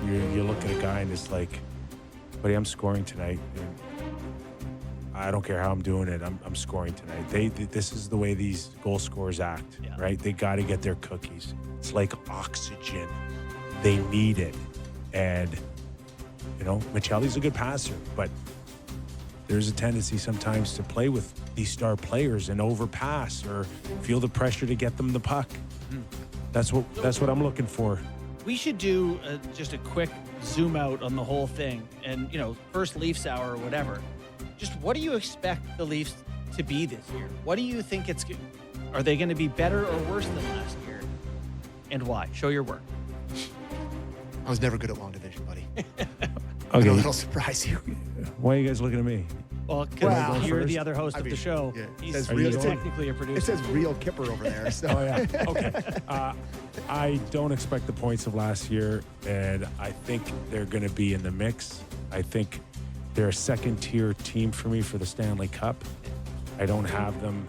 You look at a guy and it's like, buddy, I'm scoring tonight. And I don't care how I'm doing it. I'm scoring tonight. This is the way these goal scorers act, right? They got to get their cookies. It's like oxygen. They need it. And, Michelli's a good passer, but there's a tendency sometimes to play with these star players and overpass or feel the pressure to get them the puck. That's what I'm looking for. We should do just a quick zoom out on the whole thing. And, first Leafs hour or whatever. Just what do you expect the Leafs to be this year? What do you think are they going to be better or worse than last year? And why? Show your work. I was never good at long division, buddy. Okay. It'll surprise you. Why are you guys looking at me? Well, because you're the other host of the show. Yeah. He's technically a producer. It says real Kipper over there. So. Oh, yeah. Okay. I don't expect the points of last year, and I think they're going to be in the mix. I think they're a second-tier team for me for the Stanley Cup. I don't have them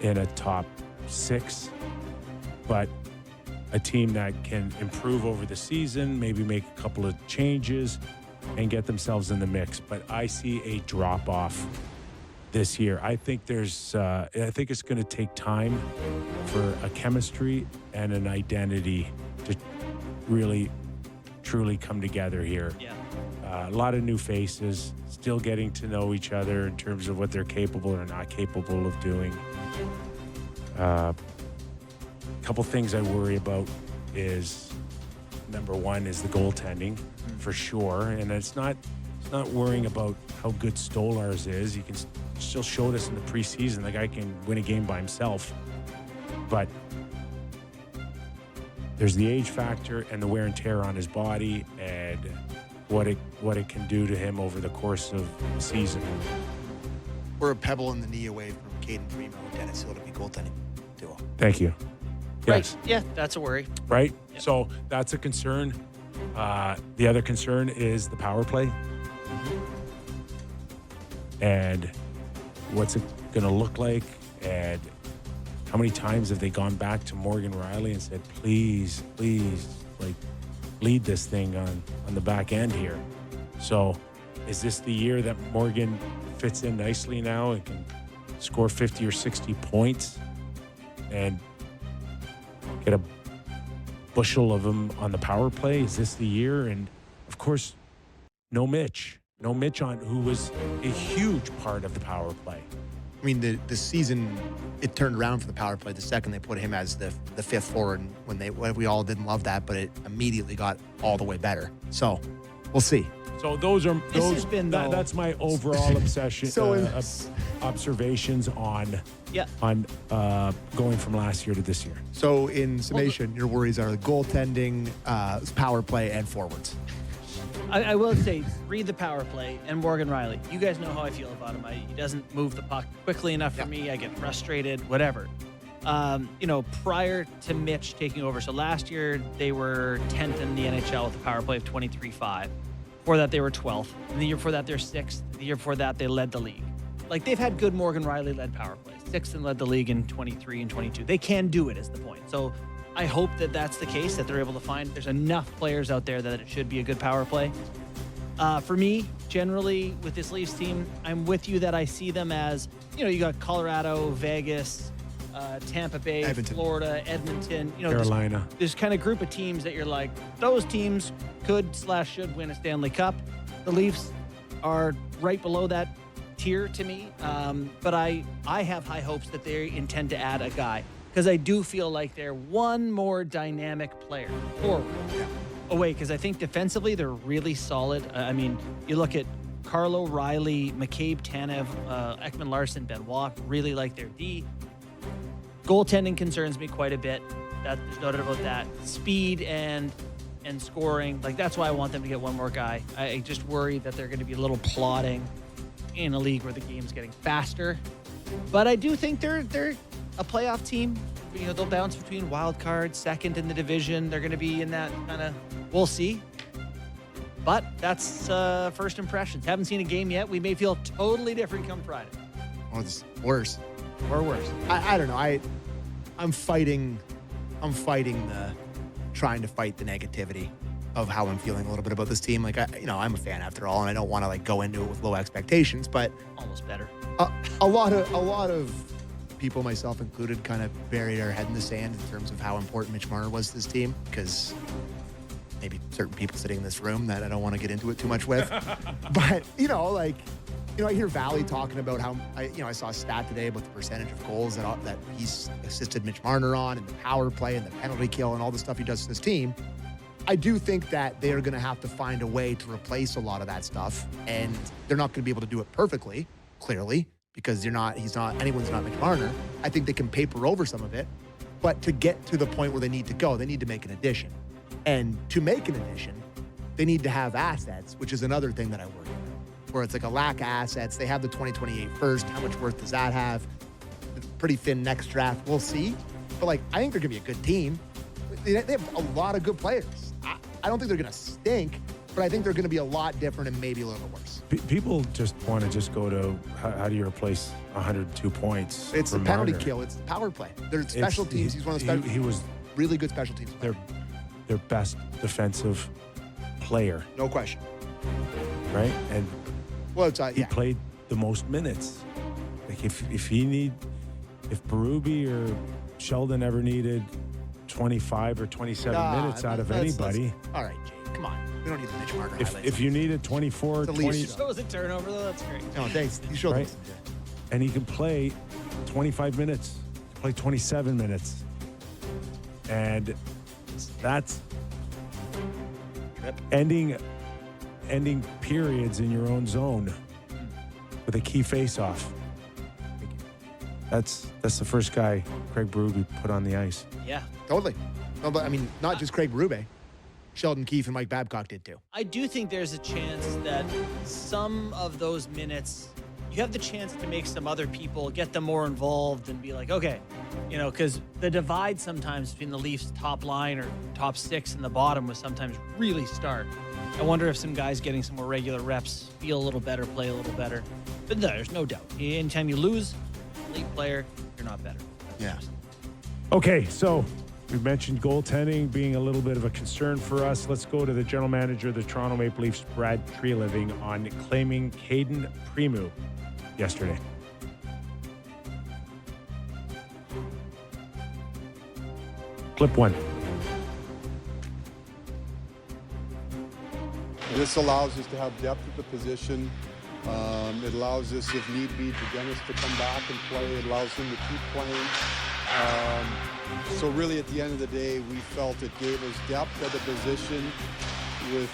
in a top 6, but a team that can improve over the season, maybe make a couple of changes, and get themselves in the mix. But I see a drop-off this year. I think it's going to take time for a chemistry and an identity to really, truly come together here. Yeah. A lot of new faces, still getting to know each other in terms of what they're capable or not capable of doing. A couple things I worry about is, number one is the goaltending, for sure. And it's not worrying about how good Stolarz is. He can still showed us in the preseason the guy can win a game by himself. But there's the age factor and the wear and tear on his body and what it can do to him over the course of the season. We're a pebble in the knee away from Caden Primo and Dennis Hill to be goaltending duo. Thank you. Yes. Right. Yeah, that's a worry. Right? Yep. So that's a concern. The other concern is the power play. And what's it going to look like? And how many times have they gone back to Morgan Riley and said, please, lead this thing on the back end here. So is this the year that Morgan fits in nicely now and can score 50 or 60 points and get a bushel of them on the power play? Is this the year? And of course, no Mitch who was a huge part of the power play. I mean, the season, it turned around for the power play the second they put him as the fifth forward. When we all didn't love that, but it immediately got all the way better. So we'll see. So that's my overall obsession. Observations on going from last year to this year. So in summation, your worries are the goaltending, power play, and forwards. I will say, read the power play and Morgan Riley. You guys know how I feel about him. He doesn't move the puck quickly enough for me. I get frustrated, whatever. Prior to Mitch taking over, so last year they were 10th in the NHL with a power play of 23.5. Before that, they were 12th. And the year before that, they're 6th. The year before that, they led the league. Like, they've had good Morgan Riley-led power plays. 6th and led the league in 23 and 22. They can do it, is the point. So I hope that that's the case, that they're able to find. There's enough players out there that it should be a good power play. For me, generally, with this Leafs team, I'm with you that I see them as, you got Colorado, Vegas, Tampa Bay, Edmonton. Florida, Edmonton. Carolina. This kind of group of teams that you're like, those teams could/should win a Stanley Cup. The Leafs are right below that tier to me. But I have high hopes that they intend to add a guy, because I do feel like they're one more dynamic player forward away, because I think defensively they're really solid. I mean, you look at Carlo Riley, McCabe, Tanev, Ekman Larson, Benoit, really like their D. Goaltending concerns me quite a bit. There's no doubt about that. Speed and scoring, that's why I want them to get one more guy. I just worry that they're going to be a little plodding in a league where the game's getting faster. But I do think they're a playoff team. They'll bounce between wild card, second in the division. They're going to be in that kind of, we'll see. But that's first impressions. Haven't seen a game yet. We may feel totally different come Friday. Or it's worse. Or worse. I don't know. I'm fighting the trying to fight the negativity. of how I'm feeling a little bit about this team. Like, I'm a fan after all, and I don't want to like go into it with low expectations, but Almost better. a lot of people, myself included, kind of buried our head in the sand in terms of how important Mitch Marner was to this team, because maybe certain people sitting in this room that I don't want to get into it too much with. But, I hear Valley talking about how, I saw a stat today about the percentage of goals that he's assisted Mitch Marner on, and the power play and the penalty kill and all the stuff he does to this team. I do think that they are going to have to find a way to replace a lot of that stuff, and they're not going to be able to do it perfectly, clearly, because anyone's not Mitch Marner. I think they can paper over some of it, but to get to the point where they need to go, they need to make an addition. And to make an addition, they need to have assets, which is another thing that I worry about, where it's like a lack of assets. They have the 2028 first. How much worth does that have? Pretty thin next draft. We'll see. But, I think they're going to be a good team. They have a lot of good players. I don't think they're going to stink, but I think they're going to be a lot different and maybe a little bit worse. People just want to just go to how do you replace 102 points? It's the from penalty Marner? kill. It's the power play. They're special teams. He's one of the He was really good special teams players. their best defensive player, No question. right? And Well, it's, he played the most minutes. Like if Berube or Sheldon ever needed 25 or 27 minutes out of anybody. All right, Jay, come on. We don't need the Mitch Marner highlights. If you needed 24, It's the 20, least. That was a turnover, though. That's great. No, thanks. You showed Right. us. and he can play 25 minutes, play 27 minutes. And that's ending periods in your own zone with a key face-off. That's the first guy Craig Berube put on the ice. Yeah. Totally. No, but not just Craig Berube. Sheldon Keefe and Mike Babcock did too. I do think there's a chance that some of those minutes, you have the chance to make some other people get them more involved and be like, okay, because the divide sometimes between the Leafs' top line or top six and the bottom was sometimes really stark. I wonder if some guys getting some more regular reps feel a little better, play a little better. But no, there's no doubt. Anytime you lose, elite player, you're not better. Yeah. Okay, so we mentioned goaltending being a little bit of a concern for us. Let's go to the general manager of the Toronto Maple Leafs, Brad Treliving, on claiming Caden Primo yesterday. Clip one. This allows us to have depth at the position. It allows us, if need be, for Dennis to come back and play. It allows him to keep playing. So really, at the end of the day, we felt it gave us depth at the position with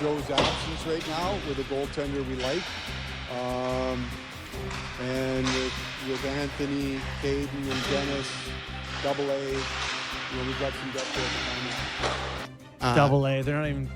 Joe's absence right now, with a goaltender we like. And with Anthony, Caden, and Dennis, AA, we've got some depth there behind that. Double A. They're not even